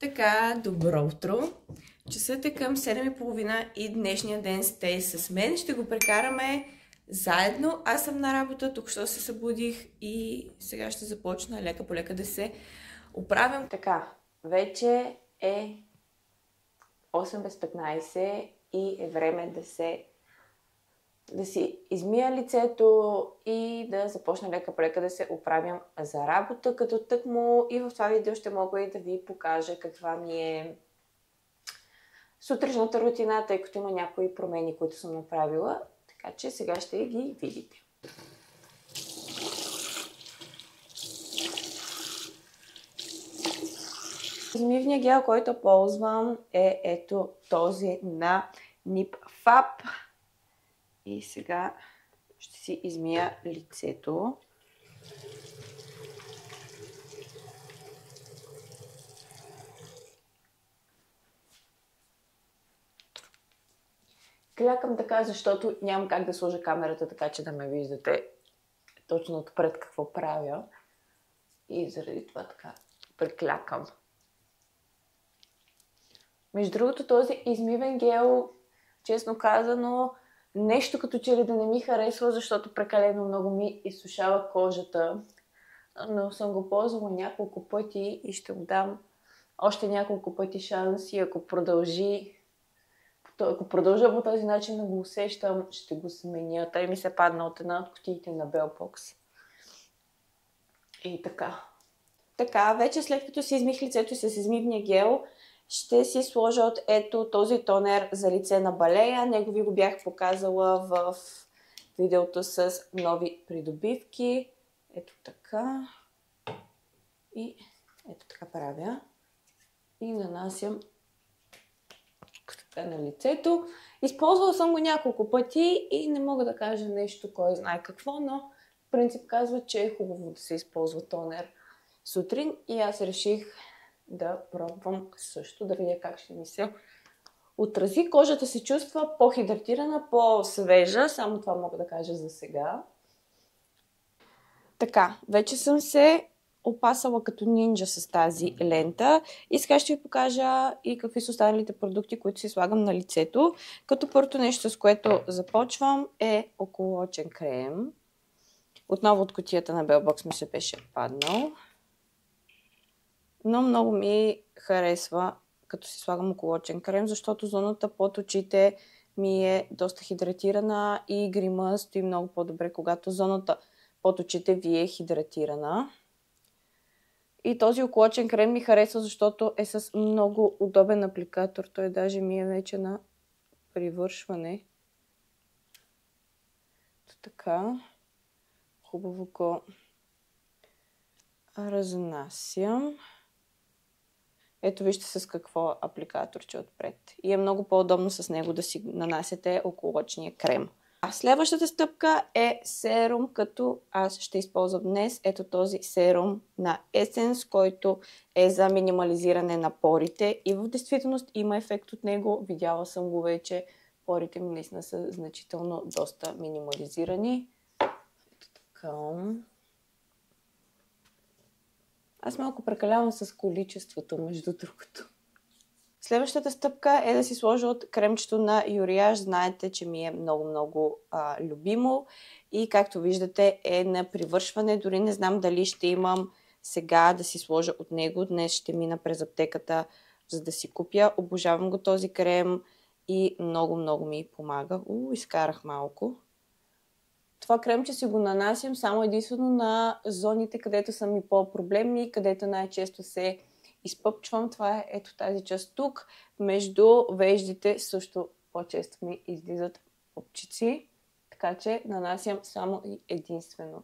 Така, добро утро! Часът е към 7:30 и днешния ден сте с мен. Ще го прекараме заедно. Аз съм на работа, тук що се събудих и сега ще започна лека по лека да се оправям. Така, вече е 8 без 15 и е време да си измия лицето и да започна лека по лека да се оправям за работа, като тъкмо и в това видео ще мога и да ви покажа каква ми е сутрешната рутина, тъй като има някои промени, които съм направила, така че сега ще ги видите. Измивният гел, който ползвам е ето този на Nip Fab. И сега ще си измия лицето. Клякам така, защото нямам как да сложа камерата така, че да ме виждате точно отпред какво правя. И заради това така преклякам. Между другото, този измивен гел, честно казано, нещо като че ли да не ми харесва, защото прекалено много ми изсушава кожата. Но съм го ползвала няколко пъти и ще му дам още няколко пъти шанс и ако продължа по този начин да го усещам, ще го сменя. Той ми се падна от една от кутиите на Белбокс. И така. Така, вече след като си измих лицето с измивния гел, ще си сложа от ето този тонер за лице на Балея. Него ви го бях показала в видеото с нови придобивки. Ето така. И ето така правя. И нанасям така на лицето. Използвала съм го няколко пъти и не мога да кажа нещо, кой знае какво, но в принцип казва, че е хубаво да се използва тонер сутрин и аз реших да пробвам също, да видя как ще ми се отрази. Кожата се чувства по-хидратирана, по-свежа, само това мога да кажа за сега. Така, вече съм се опасала като нинджа с тази лента и сега ще ви покажа и какви са останалите продукти, които си слагам на лицето. Като първото нещо, с което започвам, е околоочен крем. Отново от кутията на Белбокс ми се беше паднал. Но много ми харесва, като си слагам околоочен крем, защото зоната под очите ми е доста хидратирана и грима стои много по-добре, когато зоната под очите ви е хидратирана. И този околоочен крем ми харесва, защото е с много удобен апликатор. Той даже ми е вече на привършване. Така. Хубаво го разнасям. Ето вижте с какво апликаторче отпред. И е много по-удобно с него да си нанасяте околоочния крем. А следващата стъпка е серум, като аз ще използвам днес ето този серум на Essence, който е за минимализиране на порите. И в действителност има ефект от него. Видяла съм го вече. Порите ми наистина са значително доста минимализирани. Ето така. Аз малко прекалявам с количеството, между другото. Следващата стъпка е да си сложа от кремчето на Юриаж. Знаете, че ми е много любимо. И както виждате е на привършване. Дори не знам дали ще имам сега да си сложа от него. Днес ще мина през аптеката, за да си купя. Обожавам го този крем и много ми помага. Изкарах малко. Това кремче си го нанасям само единствено на зоните, където са ми по-проблемни, където най-често се изпъпчвам. Това е ето тази част тук. Между веждите също по-често ми излизат пупчици. Така че нанасям само и единствено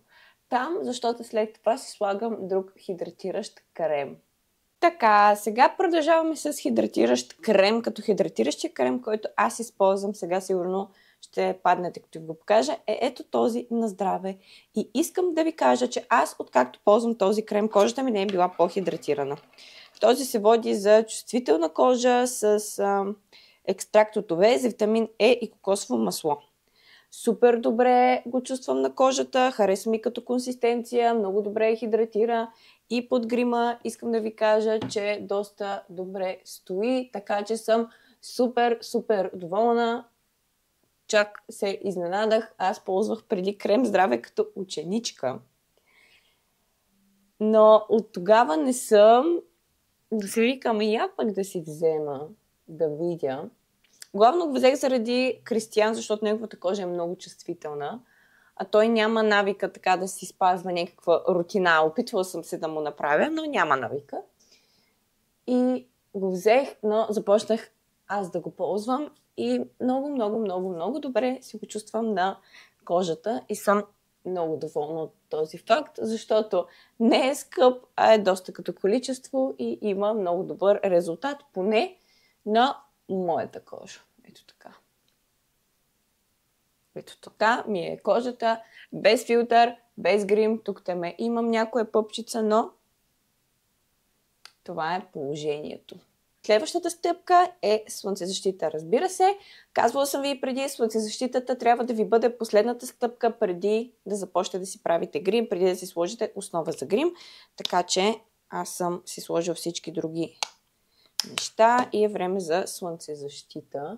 там, защото след това си слагам друг хидратиращ крем. Така, сега продължаваме с хидратиращ крем, като хидратиращия крем, който аз използвам сега сигурно ще паднете, като ви го покажа, е ето този на здраве. И искам да ви кажа, че аз откакто ползвам този крем, кожата ми не е била по-хидратирана. Този се води за чувствителна кожа с екстракт от овес, витамин Е и кокосово масло. Супер добре го чувствам на кожата, харесва ми като консистенция, много добре хидратира и под грима. Искам да ви кажа, че доста добре стои, така че съм супер доволна. Чак се изненадах, аз ползвах преди крем здраве като ученичка. Но от тогава не съм да се викам и я пък да си взема, да видя. Главно го взех заради Кристиан, защото неговата кожа е много чувствителна, а той няма навика така да си спазва някаква рутина. Опитвала съм се да му направя, но няма навика. И го взех, но започнах аз да го ползвам и много добре си го чувствам на кожата и съм много доволна от този факт, защото не е скъп, а е доста като количество и има много добър резултат, поне на моята кожа. Ето така. Ето така ми е кожата, без филтър, без грим. Тук теме имам някоя пъпчица, но това е положението. Следващата стъпка е слънцезащита. Разбира се, казвала съм ви преди, слънцезащитата трябва да ви бъде последната стъпка преди да започнете да си правите грим, преди да си сложите основа за грим. Така че аз съм си сложила всички други неща и е време за слънцезащита.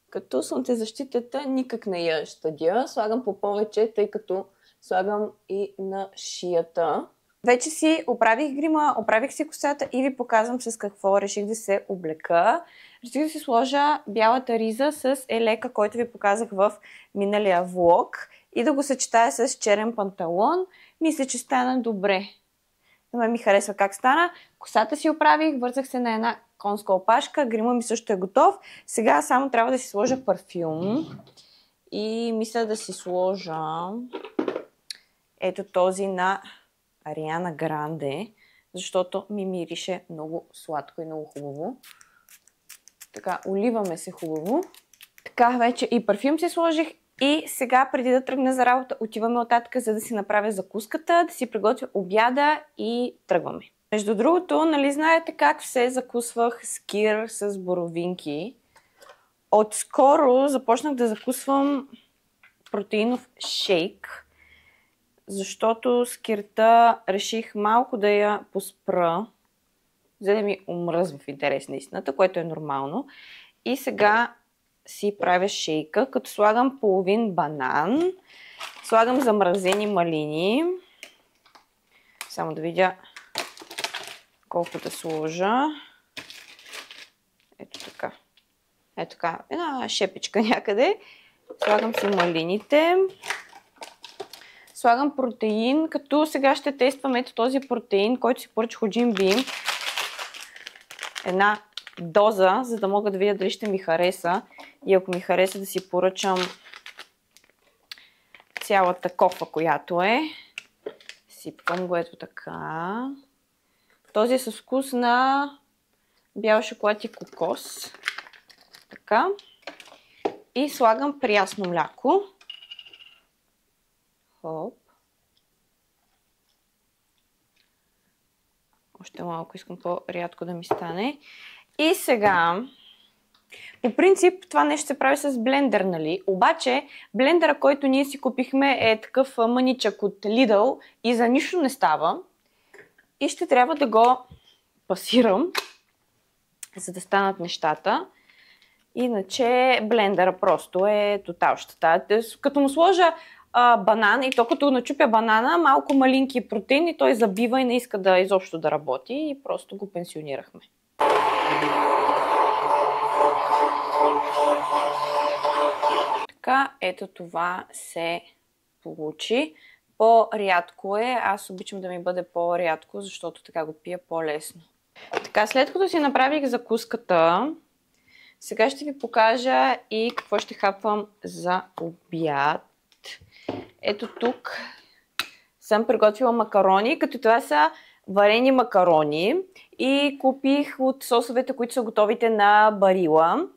Като слънцезащитата никак не я щадя, слагам по повече, тъй като слагам и на шията. Вече си оправих грима, оправих си косата и ви показвам с какво реших да се облека. Реших да си сложа бялата риза с елека, който ви показах в миналия влог и да го съчетая с черен панталон. Мисля, че стана добре. На мен ми харесва как стана. Косата си оправих, вързах се на една конска опашка, грима ми също е готов. Сега само трябва да си сложа парфюм и мисля да си сложа ето този на Ариана Гранде, защото ми мирише много сладко и много хубаво. Така, оливаме се хубаво. Така, вече и парфюм си сложих. И сега, преди да тръгна за работа, отиваме оттатък, за да си направя закуската, да си приготвя обяда и тръгваме. Между другото, нали знаете как все закусвах скир с боровинки? Отскоро започнах да закусвам протеинов шейк, защото скирта реших малко да я поспра, за да ми омръзва в интерес на истината, което е нормално. И сега си правя шейка, като слагам половин банан, слагам замразени малини. Само да видя колко да сложа. Ето така. Ето така. Една шепичка някъде. Слагам си малините. Слагам протеин, като сега ще тествам ето този протеин, който си поръчах от Jim Beam. Една доза, за да мога да видя дали ще ми хареса. И ако ми хареса да си поръчам цялата кофа, която е. Сипвам го ето така. Този е с вкус на бял шоколад и кокос. Така. И слагам прясно мляко. Хоп. Още малко искам по-рядко да ми стане. И сега, по принцип, това нещо се прави с блендер, нали? Обаче, блендера, който ние си купихме е такъв мъничък от Lidl и за нищо не става. И ще трябва да го пасирам, за да станат нещата. Иначе блендера просто е тотал щета. Като му сложа банан и то като начупя банана, малко малинки протеин и той забива и не иска да изобщо да работи и просто го пенсионирахме. Така, ето това се получи. По-рядко е, аз обичам да ми бъде по-рядко, защото така го пия по-лесно. Така, след като си направих закуската, сега ще ви покажа и какво ще хапвам за обяд. Ето тук съм приготвила макарони, като това са варени макарони и купих от сосовете, които са готовите на Барила.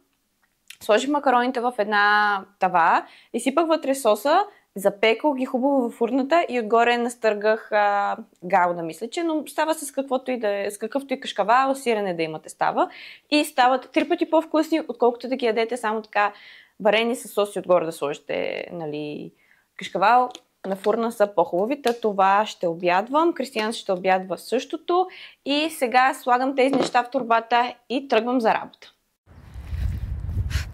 Сложих макароните в една тава, изсипах вътре соса, запекох ги хубаво в фурната и отгоре настъргах гауда, мисля, че, но става с какъвто и кашкавал, сирене да имате става. И стават 3 пъти по-вкусни, отколкото да ги ядете само така варени с соси отгоре да сложите, нали, кашкавал. На фурна са по-хубавите. Това ще обядвам. Кристиян ще обядва същото. И сега слагам тези неща в торбата и тръгвам за работа.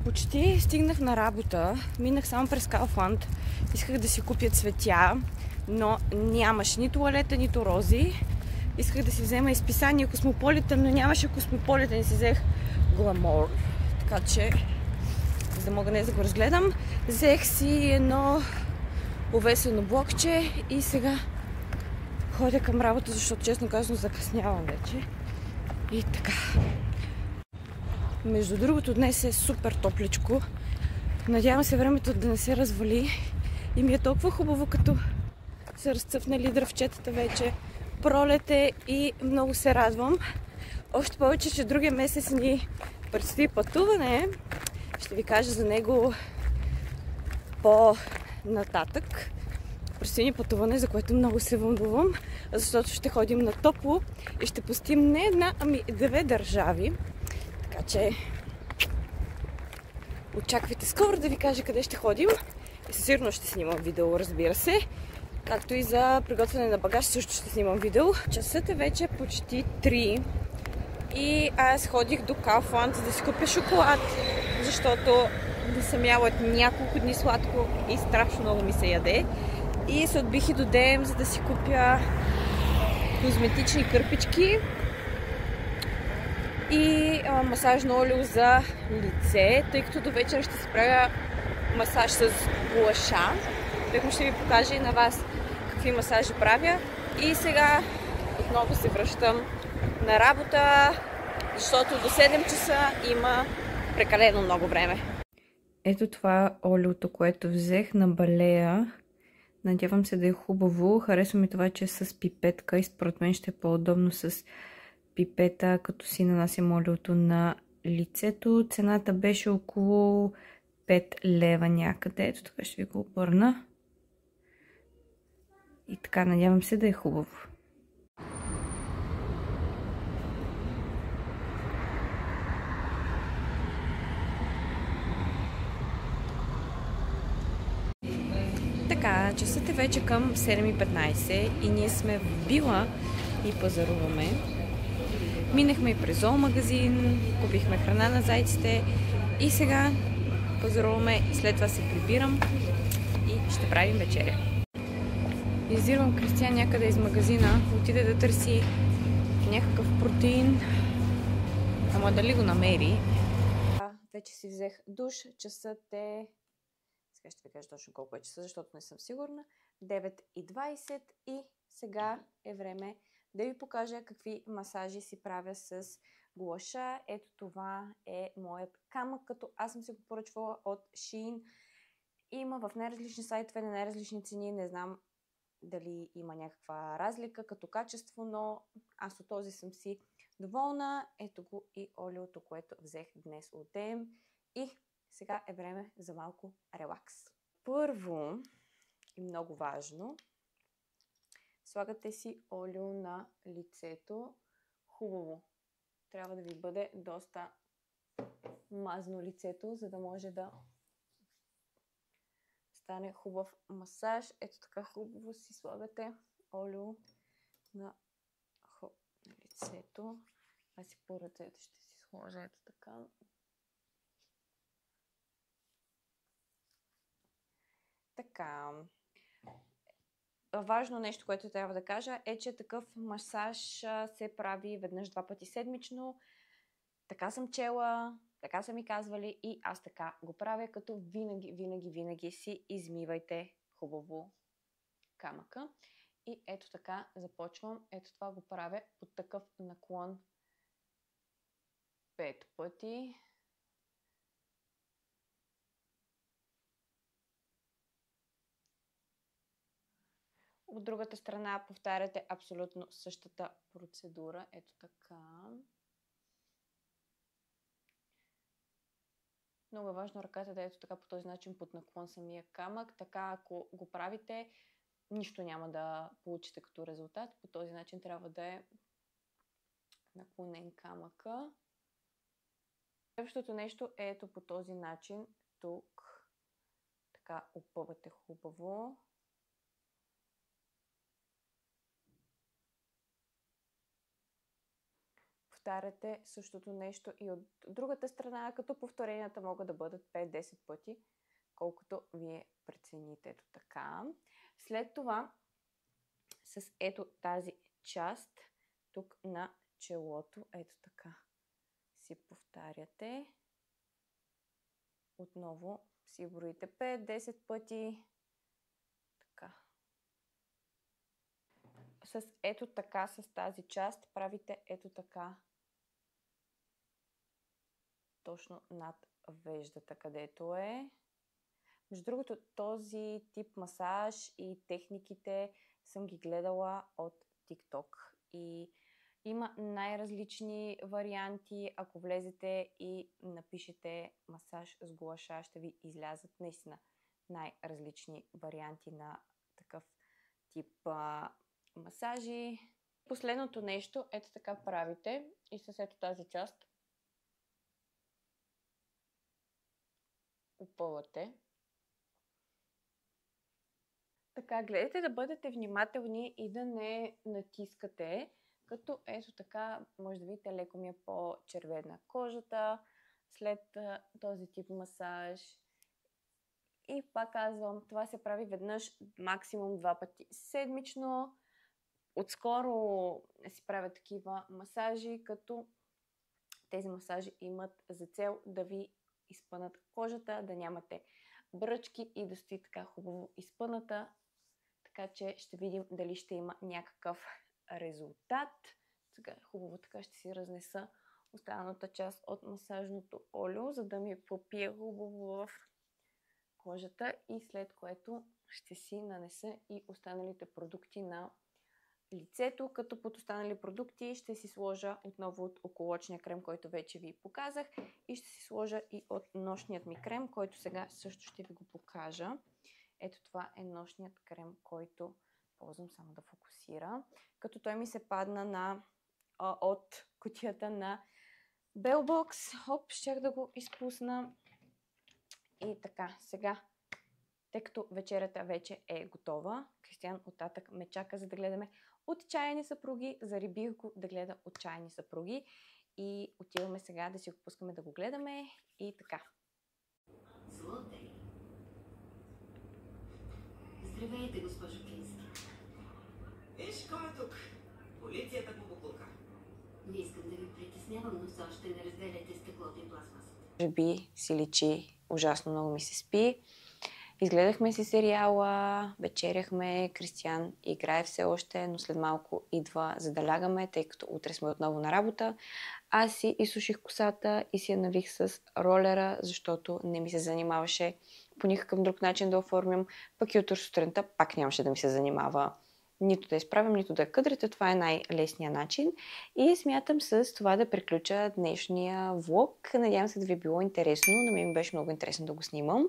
Почти стигнах на работа. Минах само през Kaufland. Исках да си купя цветя, но нямаше нито туалета, нито рози. Исках да си взема изписание Космополитен, но нямаше Космополитен и си взех Гламор. Така че, за да мога днес да го разгледам, взех си едно увесено блокче и сега ходя към работа, защото честно казано закъснявам вече. И така. Между другото, днес е супер топличко. Надявам се времето да не се развали. И ми е толкова хубаво, като са разцъфнали дръвчетата вече. Пролет е и много се радвам. Още повече, че другия месец ни предстои пътуване. Ще ви кажа за него по-нататък. Предстои ни пътуване, за което много се вълнувам, защото ще ходим на топло и ще посетим не една, ами 9 държави. Така че очаквайте скоро да ви кажа къде ще ходим. И със сигурност ще снимам видео, разбира се. Както и за приготвяне на багаж също ще снимам видео. Часът е вече почти 3 и аз ходих до Kaufland да си купя шоколад, защото не съм яла няколко дни сладко и страшно много ми се яде. И се отбих и до DM, за да си купя козметични кърпички и масажно олио за лице, тъй като до вечера ще се правя масаж с гуаша. Тъй ще ви покажа и на вас какви масажи правя. И сега отново се връщам на работа, защото до 7 часа има прекалено много време. Ето това олиото, което взех на балея. Надявам се да е хубаво. Харесва ми това, че е с пипетка и според мен ще е по-удобно с пипета, като си нанасям олиото на лицето. Цената беше около 5 лева някъде. Ето така ще ви го обърна. И така, надявам се да е хубаво. Така, часът е вече към 7:15 и ние сме в Била и пазаруваме. Минахме и през зоомагазин, купихме храна на зайците и сега пазаруваме, след това се прибирам и ще правим вечеря. Издирвам Кристиян някъде из магазина, отиде да търси някакъв протеин, ама дали го намери. Вече си взех душ, часът е... Сега ще ви кажа точно колко е часа, защото не съм сигурна. 9:20 и сега е време да ви покажа какви масажи си правя с гуаша. Ето това е моят камък, като аз съм си го поръчвала от Shein. Има в най-различни сайтове, на най-различни цени. Не знам дали има някаква разлика като качество, но аз от този съм си доволна. Ето го и олиото, което взех днес от DM. И сега е време за малко релакс. Първо, и много важно, слагате си олио на лицето хубаво. Трябва да ви бъде доста мазно лицето, за да може да стане хубав масаж. Ето така хубаво си слагате олио на лицето. Аз си по ръцете ще си сложа ето така. Така. Важно нещо, което трябва да кажа е, че такъв масаж се прави веднъж 2 пъти седмично. Така съм чела, така са ми казвали и аз така го правя, като винаги си измивайте хубаво камъка. И ето така започвам. Ето това го правя под такъв наклон 5 пъти. От другата страна повтаряте абсолютно същата процедура. Ето така. Много е важно ръката да е ето така по този начин под наклон самия камък. Така ако го правите, нищо няма да получите като резултат. По този начин трябва да е наклонен камъка. Следващото нещо е ето по този начин. тук. Така опъвате хубаво. Повтаряте същото нещо и от другата страна, като повторенията могат да бъдат 5-10 пъти, колкото вие прецените. Ето така. След това с ето тази част тук на челото, ето така си повтаряте. Отново си броите 5-10 пъти. Така. С ето така, с тази част правите ето така. Точно над веждата, където е. Между другото, този тип масаж и техниките съм ги гледала от TikTok. И има най-различни варианти. Ако влезете и напишете масаж с гуаша, ще ви излязат наистина най-различни варианти на такъв тип масажи. Последното нещо, ето така правите и с ето тази част опъвате. Така, гледайте да бъдете внимателни и да не натискате, като ето така, може да видите, леко ми е по-червена кожата след този тип масаж. И пак казвам, това се прави веднъж, максимум 2 пъти седмично. Отскоро си правя такива масажи, като тези масажи имат за цел да ви изпънат кожата, да нямате бръчки и да стои така хубаво изпъната. Така че ще видим дали ще има някакъв резултат. Сега хубаво така ще си разнеса останалата част от масажното олио, за да ми попие хубаво в кожата и след което ще си нанеса и останалите продукти на лицето, като под останали продукти ще си сложа отново от околочния крем, който вече ви показах, и ще си сложа и от нощният ми крем, който сега също ще ви го покажа. Ето това е нощният крем, който ползвам, само да фокусира, като той ми се падна от кутията на Bellbox. Хоп, щях да го изпусна. И така, сега, тъй като вечерята вече е готова, Кристиан оттатък ме чака, за да гледаме Отчаяни съпруги. Зарибих го да гледа Отчаяни съпруги и отиваме сега да си го пускаме да го гледаме и така. Златей. Здравейте, госпожо Кински. Виж, кой е тук? Полицията по буклука. Не искам да ви притеснявам, но все още не разделяйте стъклото и пластмасата. Може би си личи, ужасно много ми се спи. Изгледахме си сериала, вечеряхме, Кристиан играе все още, но след малко идва за да лягаме, тъй като утре сме отново на работа. Аз си изсуших косата и си я навих с ролера, защото не ми се занимаваше по никакъв друг начин да оформям. Пък и утре сутринта пак нямаше да ми се занимава нито да изправям, нито да къдрите. Това е най-лесният начин. И смятам с това да приключа днешния влог. Надявам се да ви е било интересно. На мен ми беше много интересно да го снимам.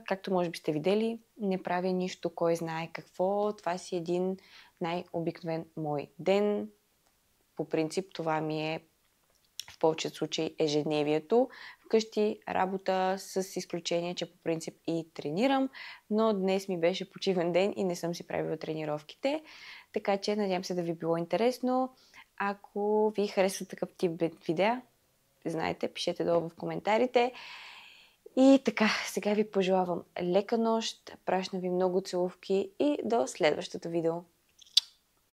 Както може би сте видели, не правя нищо, кой знае какво. Това си един най-обикновен мой ден. По принцип това ми е в повечето случаи ежедневието. Вкъщи работа, с изключение, че по принцип и тренирам, но днес ми беше почивен ден и не съм си правила тренировките. Така че надявам се да ви било интересно. Ако ви харесва такъв тип видеа, знаете, пишете долу в коментарите. И така, сега ви пожелавам лека нощ, пращам ви много целувки и до следващото видео.